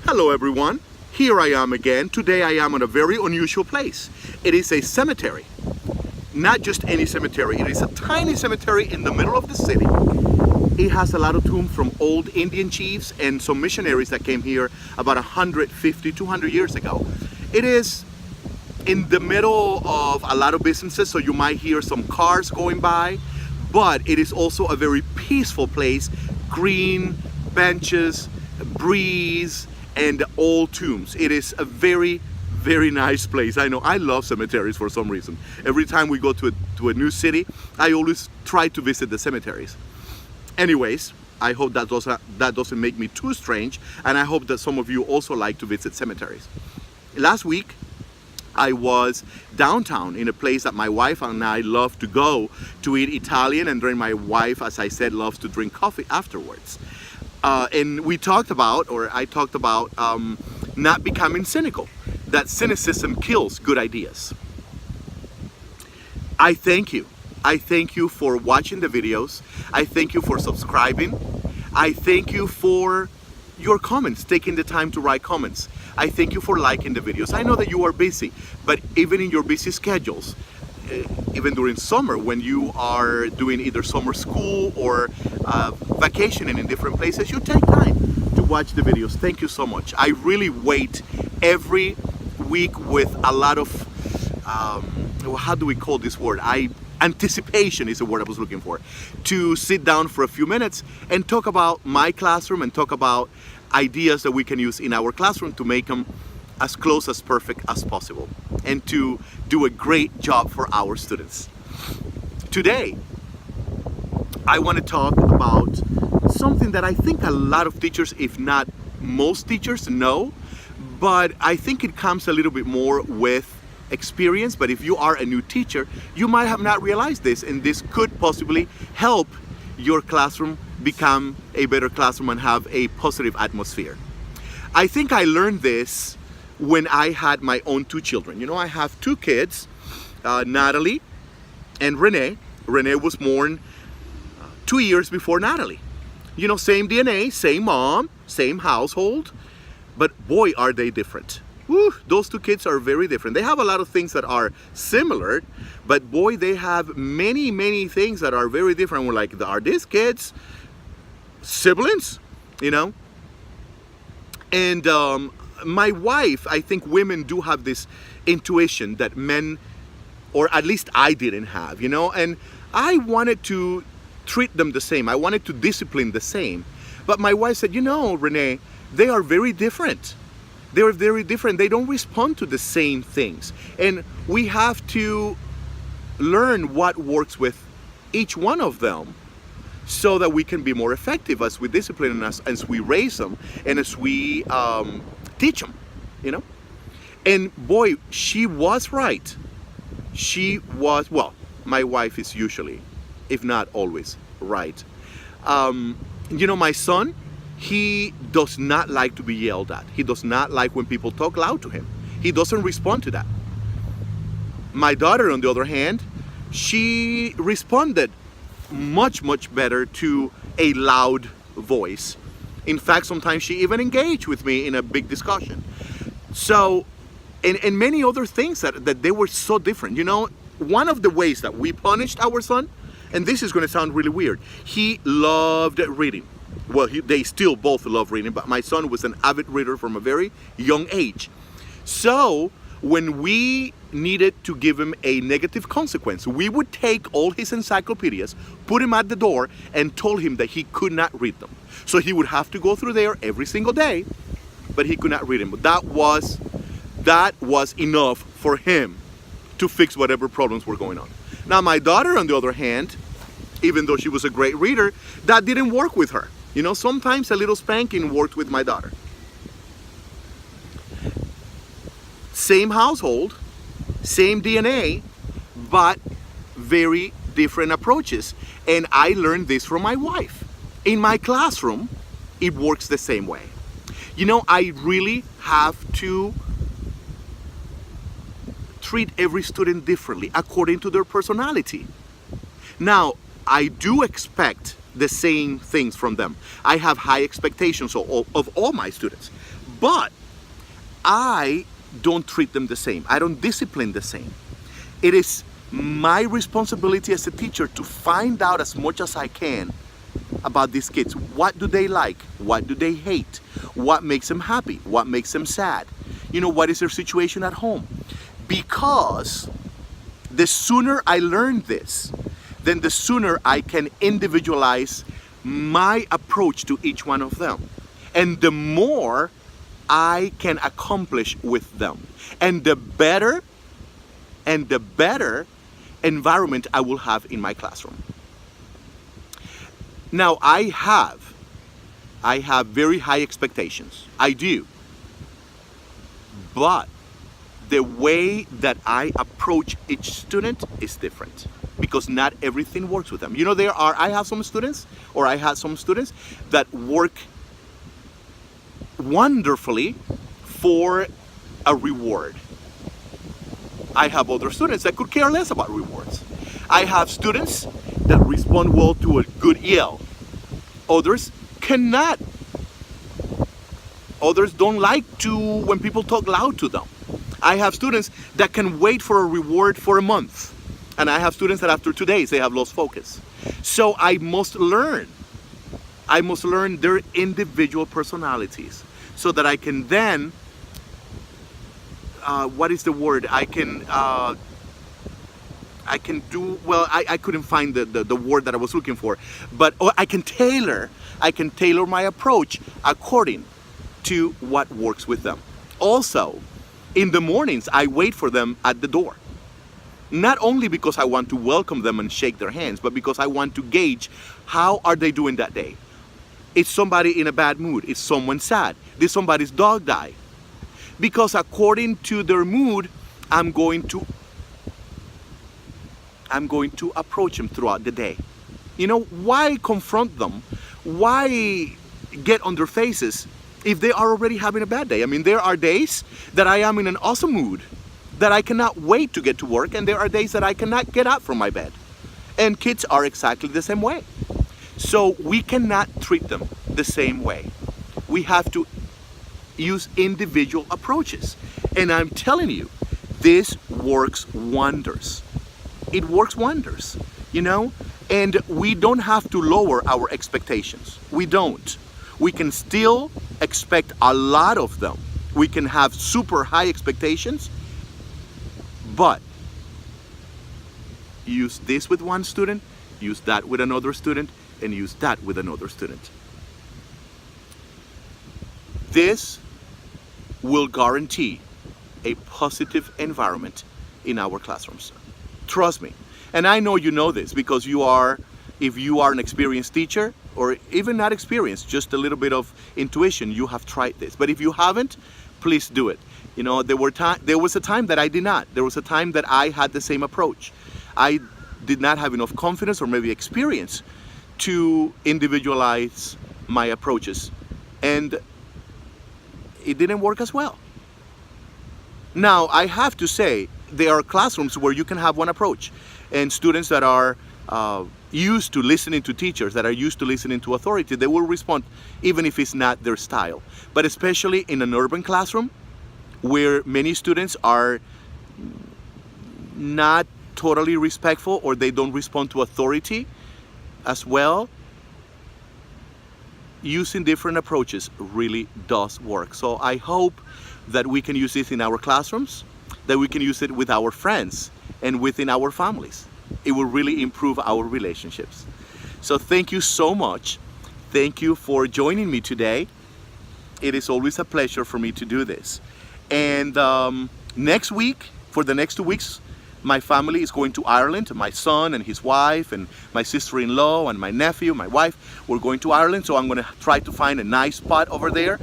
Hello everyone, here I am again. Today I am in a very unusual place. It is a cemetery. Not just any cemetery, it is a tiny cemetery in the middle of the city. It has a lot of tombs from old Indian chiefs and some missionaries that came here about 150, 200 years ago. It is in the middle of a lot of businesses, so you might hear some cars going by, but it is also a very peaceful place. Green benches, breeze, and old tombs. It is a very, very nice place. I know, I love cemeteries for some reason. Every time we go to a new city, I always try to visit the cemeteries. Anyways, I hope that doesn't make me too strange, and I hope that some of you also like to visit cemeteries. Last week, I was downtown in a place that my wife and I love to go to eat Italian, and then my wife, as I said, loves to drink coffee afterwards. And I talked about not becoming cynical, that cynicism kills good ideas. I thank you. I thank you for watching the videos. I thank you for subscribing. I thank you for your comments, taking the time to write comments. I thank you for liking the videos. I know that you are busy, but even in your busy schedules, even during summer when you are doing either summer school or vacationing in different places, you take time to watch the videos. Thank you so much. I really wait every week with a lot of, how do we call this word? Anticipation is the word I was looking for. To sit down for a few minutes and talk about my classroom and talk about ideas that we can use in our classroom to make them as close as perfect as possible and to do a great job for our students. Today, I want to talk about something that I think a lot of teachers, if not most teachers, know, but I think it comes a little bit more with experience. But if you are a new teacher, you might have not realized this, and this could possibly help your classroom become a better classroom and have a positive atmosphere. I think I learned this when I had my own two children. You know, I have two kids, Natalie and Renee. Renee was born 2 years before Natalie. You know, same DNA, same mom, same household, but boy, are they different. Woo, those two kids are very different. They have a lot of things that are similar, but boy, they have many, many things that are very different. We're like, are these kids siblings? You know? And my wife, I think women do have this intuition that men, or at least I didn't have, you know, and I wanted to treat them the same. I wanted to discipline the same. But my wife said, you know, Renee, they are very different. They're very different. They don't respond to the same things. And we have to learn what works with each one of them so that we can be more effective as we discipline us, as we raise them, and as we teach them, you know? And boy, she was right. She was, well, my wife is usually, if not always, right. You know, my son, he does not like to be yelled at. He does not like when people talk loud to him. He doesn't respond to that. My daughter, on the other hand, she responded much, much better to a loud voice. In fact, sometimes she even engaged with me in a big discussion. So, and many other things that they were so different. You know, one of the ways that we punished our son, and this is going to sound really weird, he loved reading. Well, they still both love reading, but my son was an avid reader from a very young age. So when we needed to give him a negative consequence, we would take all his encyclopedias, put him at the door, and told him that he could not read them. So he would have to go through there every single day, but he could not read them. But that was enough for him to fix whatever problems were going on. Now, my daughter, on the other hand, even though she was a great reader, that didn't work with her. You know, sometimes a little spanking worked with my daughter. Same household, same DNA, but very different approaches. And I learned this from my wife. In my classroom, it works the same way. You know, I really have to treat every student differently according to their personality. Now, I do expect the same things from them. I have high expectations of all my students, But I don't treat them the same. I don't discipline the same. It is my responsibility as a teacher to find out as much as I can about these kids. What do they like? What do they hate? What makes them happy? What makes them sad? You know, what is their situation at home? Because the sooner I learn this, then the sooner I can individualize my approach to each one of them. And the more I can accomplish with them. And the better environment I will have in my classroom. Now, I have very high expectations. I do. But the way that I approach each student is different, because not everything works with them. You know, I had some students that work wonderfully for a reward. I have other students that could care less about rewards. I have students that respond well to a good yell. Others cannot. Others don't like when people talk loud to them. I have students that can wait for a reward for a month. And I have students that after 2 days, they have lost focus. So I must learn their individual personalities so that I can then, what is the word? I can do, well, I couldn't find the word that I was looking for, but I can tailor my approach according to what works with them. Also, in the mornings, I wait for them at the door. Not only because I want to welcome them and shake their hands, but because I want to gauge how are they doing that day. Is somebody in a bad mood? Is someone sad? Did somebody's dog die? Because according to their mood, I'm going to approach them throughout the day. You know, why confront them? Why get on their faces if they are already having a bad day? I mean, there are days that I am in an awesome mood, that I cannot wait to get to work, and there are days that I cannot get up from my bed. And kids are exactly the same way. So we cannot treat them the same way. We have to use individual approaches. And I'm telling you, this works wonders. It works wonders, you know? And we don't have to lower our expectations. We don't. We can still expect a lot of them. We can have super high expectations, but use this with one student, use that with another student, and use that with another student. This will guarantee a positive environment in our classrooms. Trust me. And I know you know this because if you are an experienced teacher, or even not experienced, just a little bit of intuition, you have tried this. But if you haven't, please do it. You know, there was a time that I did not. There was a time that I had the same approach. I did not have enough confidence or maybe experience to individualize my approaches. And it didn't work as well. Now, I have to say, there are classrooms where you can have one approach. And students that are used to listening to teachers, that are used to listening to authority, they will respond even if it's not their style. But especially in an urban classroom, where many students are not totally respectful, or they don't respond to authority as well, using different approaches really does work. So I hope that we can use this in our classrooms, that we can use it with our friends and within our families. It will really improve our relationships. So thank you so much. Thank you for joining me today. It is always a pleasure for me to do this. And next week, for the next 2 weeks, my family is going to Ireland. My son and his wife and my sister-in-law and my nephew, my wife, we're going to Ireland. So I'm going to try to find a nice spot over there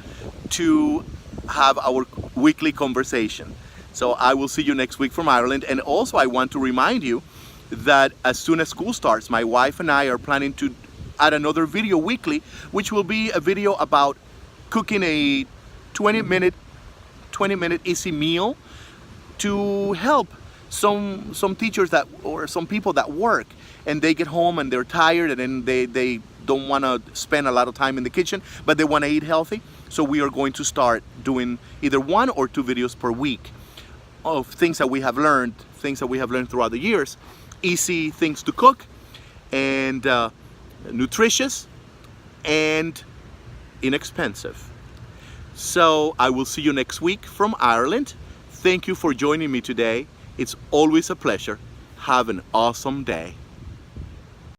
to have our weekly conversation. So I will see you next week from Ireland. And also I want to remind you that as soon as school starts, my wife and I are planning to add another video weekly, which will be a video about cooking a 20-minute easy meal to help some teachers that, or some people that work and they get home and they're tired, and then they don't want to spend a lot of time in the kitchen, but they want to eat healthy. So we are going to start doing either 1 or 2 videos per week of things that we have learned throughout the years. Easy things to cook, and nutritious and inexpensive. So I will see you next week from Ireland. Thank you for joining me today. It's always a pleasure. Have an awesome day.